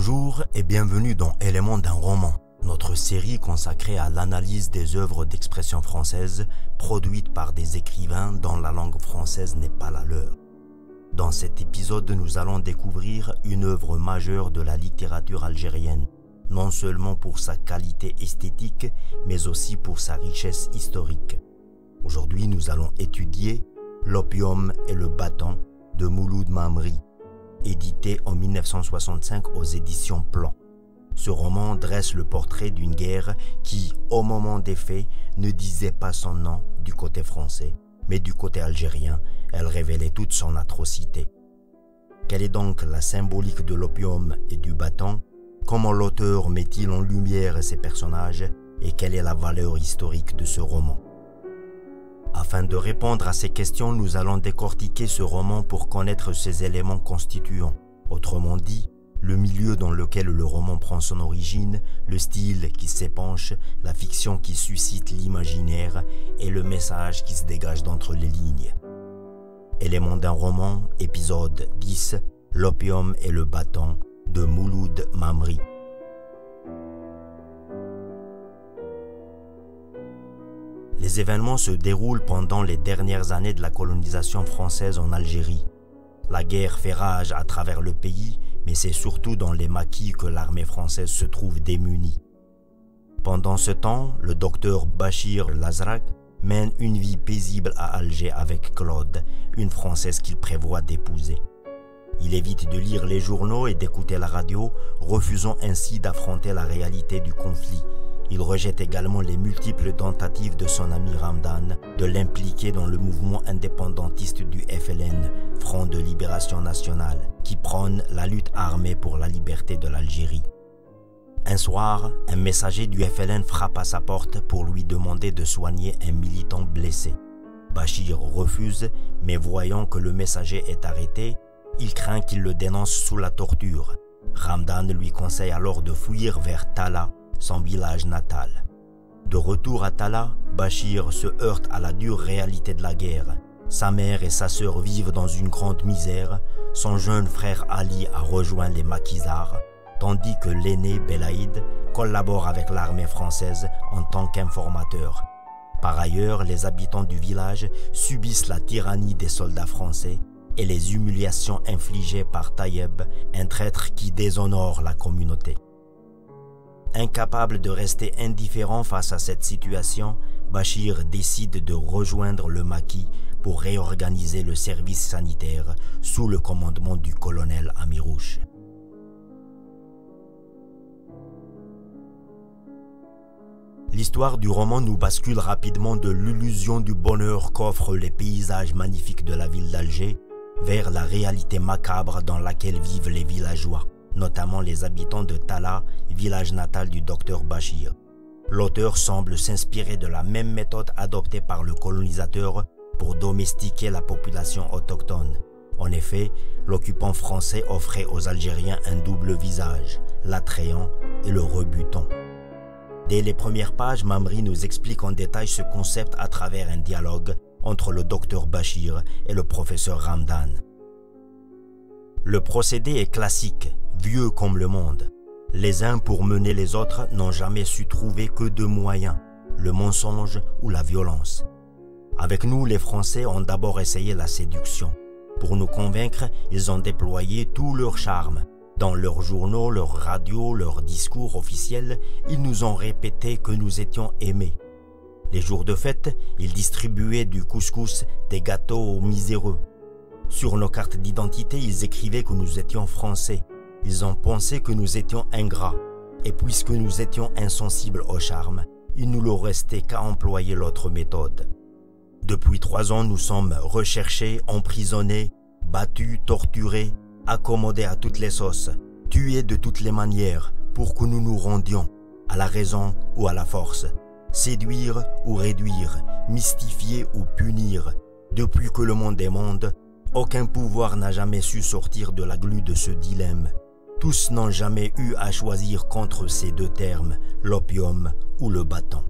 Bonjour et bienvenue dans Éléments d'un roman, notre série consacrée à l'analyse des œuvres d'expression française produites par des écrivains dont la langue française n'est pas la leur. Dans cet épisode, nous allons découvrir une œuvre majeure de la littérature algérienne, non seulement pour sa qualité esthétique, mais aussi pour sa richesse historique. Aujourd'hui, nous allons étudier L'opium et le bâton de Mouloud Mamri, édité en 1965 aux éditions Plomb. Ce roman dresse le portrait d'une guerre qui, au moment des faits, ne disait pas son nom du côté français, mais du côté algérien, elle révélait toute son atrocité. Quelle est donc la symbolique de l'opium et du bâton? Comment l'auteur met-il en lumière ces personnages? Et quelle est la valeur historique de ce roman? Afin de répondre à ces questions, nous allons décortiquer ce roman pour connaître ses éléments constituants. Autrement dit, le milieu dans lequel le roman prend son origine, le style qui s'épanche, la fiction qui suscite l'imaginaire et le message qui se dégage d'entre les lignes. Éléments d'un roman, épisode 10, L'opium et le bâton de Mouloud Mamri. Les événements se déroulent pendant les dernières années de la colonisation française en Algérie. La guerre fait rage à travers le pays, mais c'est surtout dans les maquis que l'armée française se trouve démunie. Pendant ce temps, le docteur Bachir Lazrak mène une vie paisible à Alger avec Claude, une Française qu'il prévoit d'épouser. Il évite de lire les journaux et d'écouter la radio, refusant ainsi d'affronter la réalité du conflit. Il rejette également les multiples tentatives de son ami Ramdan de l'impliquer dans le mouvement indépendantiste du FLN, Front de Libération Nationale, qui prône la lutte armée pour la liberté de l'Algérie. Un soir, un messager du FLN frappe à sa porte pour lui demander de soigner un militant blessé. Bachir refuse, mais voyant que le messager est arrêté, il craint qu'il le dénonce sous la torture. Ramdan lui conseille alors de fuir vers Tala, son village natal. De retour à Tala, Bachir se heurte à la dure réalité de la guerre. Sa mère et sa sœur vivent dans une grande misère. Son jeune frère Ali a rejoint les maquisards, tandis que l'aîné Belaïd collabore avec l'armée française en tant qu'informateur. Par ailleurs, les habitants du village subissent la tyrannie des soldats français et les humiliations infligées par Tayeb, un traître qui déshonore la communauté. Incapable de rester indifférent face à cette situation, Bachir décide de rejoindre le maquis pour réorganiser le service sanitaire sous le commandement du colonel Amirouche. L'histoire du roman nous bascule rapidement de l'illusion du bonheur qu'offrent les paysages magnifiques de la ville d'Alger vers la réalité macabre dans laquelle vivent les villageois, notamment les habitants de Tala, village natal du docteur Bachir. L'auteur semble s'inspirer de la même méthode adoptée par le colonisateur pour domestiquer la population autochtone. En effet, l'occupant français offrait aux Algériens un double visage, l'attrayant et le rebutant. Dès les premières pages, Mamri nous explique en détail ce concept à travers un dialogue entre le docteur Bachir et le professeur Ramdan. Le procédé est classique, vieux comme le monde. Les uns pour mener les autres n'ont jamais su trouver que deux moyens, le mensonge ou la violence. Avec nous, les Français ont d'abord essayé la séduction. Pour nous convaincre, ils ont déployé tout leur charme. Dans leurs journaux, leurs radios, leurs discours officiels, ils nous ont répété que nous étions aimés. Les jours de fête, ils distribuaient du couscous, des gâteaux aux miséreux. Sur nos cartes d'identité, ils écrivaient que nous étions français. Ils ont pensé que nous étions ingrats. Et puisque nous étions insensibles au charme, il ne nous restait qu'à employer l'autre méthode. Depuis 3 ans, nous sommes recherchés, emprisonnés, battus, torturés, accommodés à toutes les sauces, tués de toutes les manières pour que nous nous rendions, à la raison ou à la force, séduire ou réduire, mystifier ou punir. Depuis que le monde est monde, aucun pouvoir n'a jamais su sortir de la glu de ce dilemme. Tous n'ont jamais eu à choisir contre ces deux termes, l'opium ou le bâton.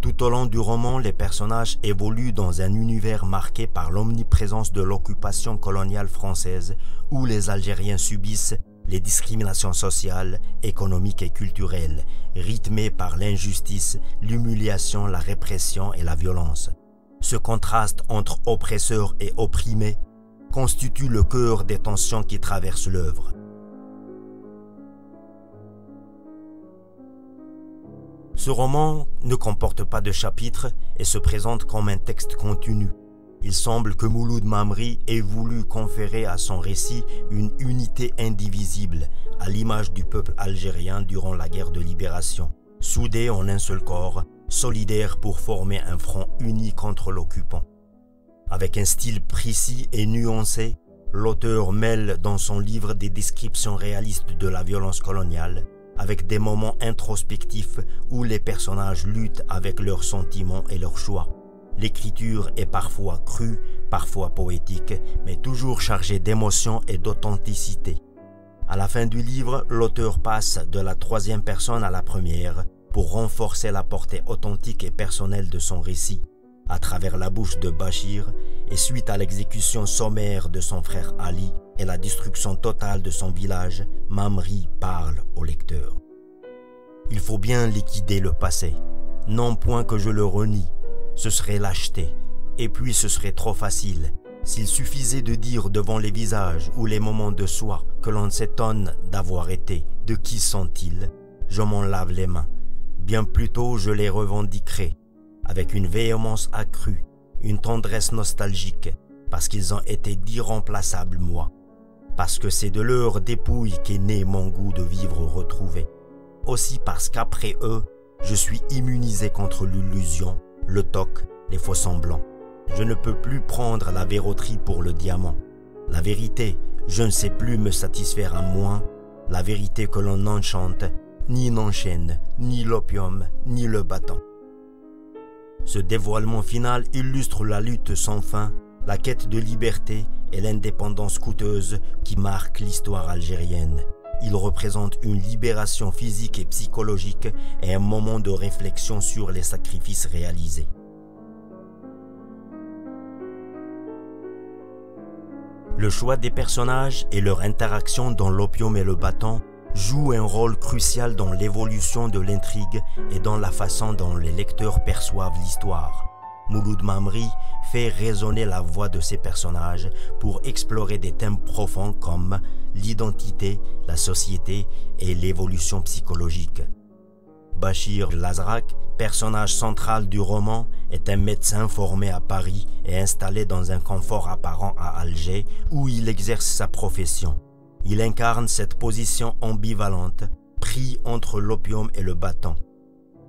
Tout au long du roman, les personnages évoluent dans un univers marqué par l'omniprésence de l'occupation coloniale française où les Algériens subissent les discriminations sociales, économiques et culturelles, rythmées par l'injustice, l'humiliation, la répression et la violence. Ce contraste entre oppresseurs et opprimés constitue le cœur des tensions qui traversent l'œuvre. Ce roman ne comporte pas de chapitres et se présente comme un texte continu. Il semble que Mouloud Mamri ait voulu conférer à son récit une unité indivisible, à l'image du peuple algérien durant la guerre de libération, soudé en un seul corps, solidaire pour former un front uni contre l'occupant. Avec un style précis et nuancé, l'auteur mêle dans son livre des descriptions réalistes de la violence coloniale, avec des moments introspectifs où les personnages luttent avec leurs sentiments et leurs choix. L'écriture est parfois crue, parfois poétique, mais toujours chargée d'émotion et d'authenticité. À la fin du livre, l'auteur passe de la troisième personne à la première pour renforcer la portée authentique et personnelle de son récit. À travers la bouche de Bachir, et suite à l'exécution sommaire de son frère Ali et la destruction totale de son village, Mamri parle au lecteur. Il faut bien liquider le passé, non point que je le renie. Ce serait lâcheté, et puis ce serait trop facile. S'il suffisait de dire devant les visages ou les moments de soi que l'on s'étonne d'avoir été, de qui sont-ils, je m'en lave les mains. Bien plutôt je les revendiquerai, avec une véhémence accrue, une tendresse nostalgique, parce qu'ils ont été d'irremplaçables moi, parce que c'est de leur dépouille qu'est né mon goût de vivre retrouvé. Aussi parce qu'après eux, je suis immunisé contre l'illusion, le toc, les faux semblants. Je ne peux plus prendre la verroterie pour le diamant. La vérité, je ne sais plus me satisfaire à moins. La vérité que l'on enchante, ni n'enchaîne, ni l'opium, ni le bâton. Ce dévoilement final illustre la lutte sans fin, la quête de liberté et l'indépendance coûteuse qui marquent l'histoire algérienne. Il représente une libération physique et psychologique et un moment de réflexion sur les sacrifices réalisés. Le choix des personnages et leur interaction dans l'opium et le bâton jouent un rôle crucial dans l'évolution de l'intrigue et dans la façon dont les lecteurs perçoivent l'histoire. Mouloud Mamri fait résonner la voix de ses personnages pour explorer des thèmes profonds comme l'identité, la société et l'évolution psychologique. Bachir Lazrak, personnage central du roman, est un médecin formé à Paris et installé dans un confort apparent à Alger où il exerce sa profession. Il incarne cette position ambivalente, pris entre l'opium et le bâton.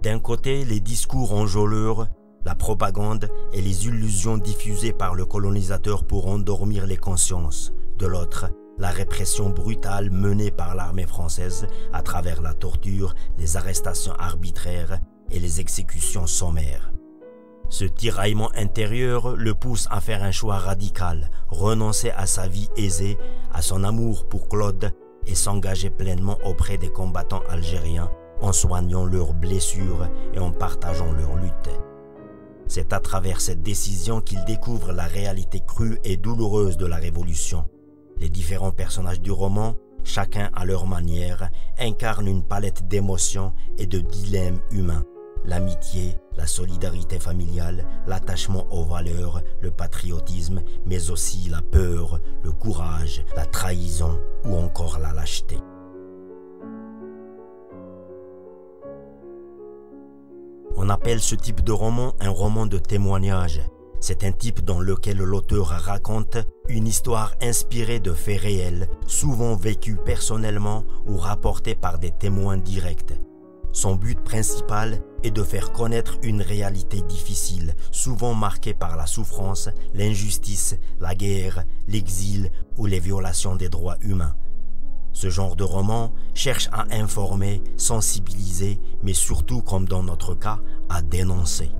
D'un côté, les discours enjôleurs, la propagande et les illusions diffusées par le colonisateur pour endormir les consciences. De l'autre, la répression brutale menée par l'armée française à travers la torture, les arrestations arbitraires et les exécutions sommaires. Ce tiraillement intérieur le pousse à faire un choix radical, renoncer à sa vie aisée, à son amour pour Claude et s'engager pleinement auprès des combattants algériens en soignant leurs blessures et en partageant leurs luttes. C'est à travers cette décision qu'il découvre la réalité crue et douloureuse de la Révolution. Les différents personnages du roman, chacun à leur manière, incarnent une palette d'émotions et de dilemmes humains. L'amitié, la solidarité familiale, l'attachement aux valeurs, le patriotisme, mais aussi la peur, le courage, la trahison ou encore la lâcheté. On appelle ce type de roman un roman de témoignage. C'est un type dans lequel l'auteur raconte une histoire inspirée de faits réels, souvent vécus personnellement ou rapportés par des témoins directs. Son but principal est de faire connaître une réalité difficile, souvent marquée par la souffrance, l'injustice, la guerre, l'exil ou les violations des droits humains. Ce genre de roman cherche à informer, sensibiliser, mais surtout, comme dans notre cas, à dénoncer.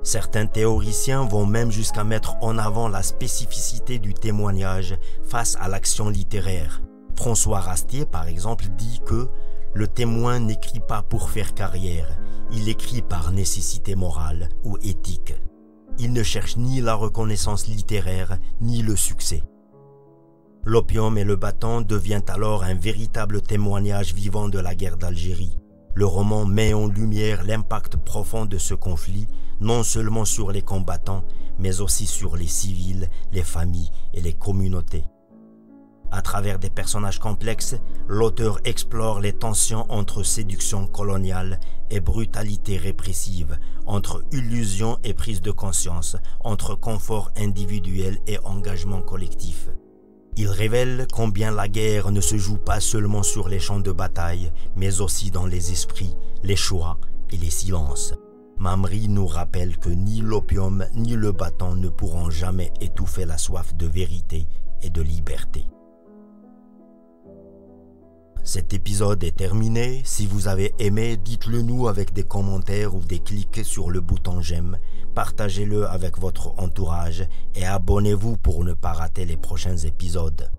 Certains théoriciens vont même jusqu'à mettre en avant la spécificité du témoignage face à l'action littéraire. François Rastier, par exemple, dit que le témoin n'écrit pas pour faire carrière, il écrit par nécessité morale ou éthique. Il ne cherche ni la reconnaissance littéraire, ni le succès. L'opium et le bâton devient alors un véritable témoignage vivant de la guerre d'Algérie. Le roman met en lumière l'impact profond de ce conflit, non seulement sur les combattants, mais aussi sur les civils, les familles et les communautés. À travers des personnages complexes, l'auteur explore les tensions entre séduction coloniale et brutalité répressive, entre illusion et prise de conscience, entre confort individuel et engagement collectif. Il révèle combien la guerre ne se joue pas seulement sur les champs de bataille, mais aussi dans les esprits, les choix et les silences. Mamri nous rappelle que ni l'opium ni le bâton ne pourront jamais étouffer la soif de vérité et de liberté. Cet épisode est terminé. Si vous avez aimé, dites-le nous avec des commentaires ou des clics sur le bouton j'aime. Partagez-le avec votre entourage et abonnez-vous pour ne pas rater les prochains épisodes.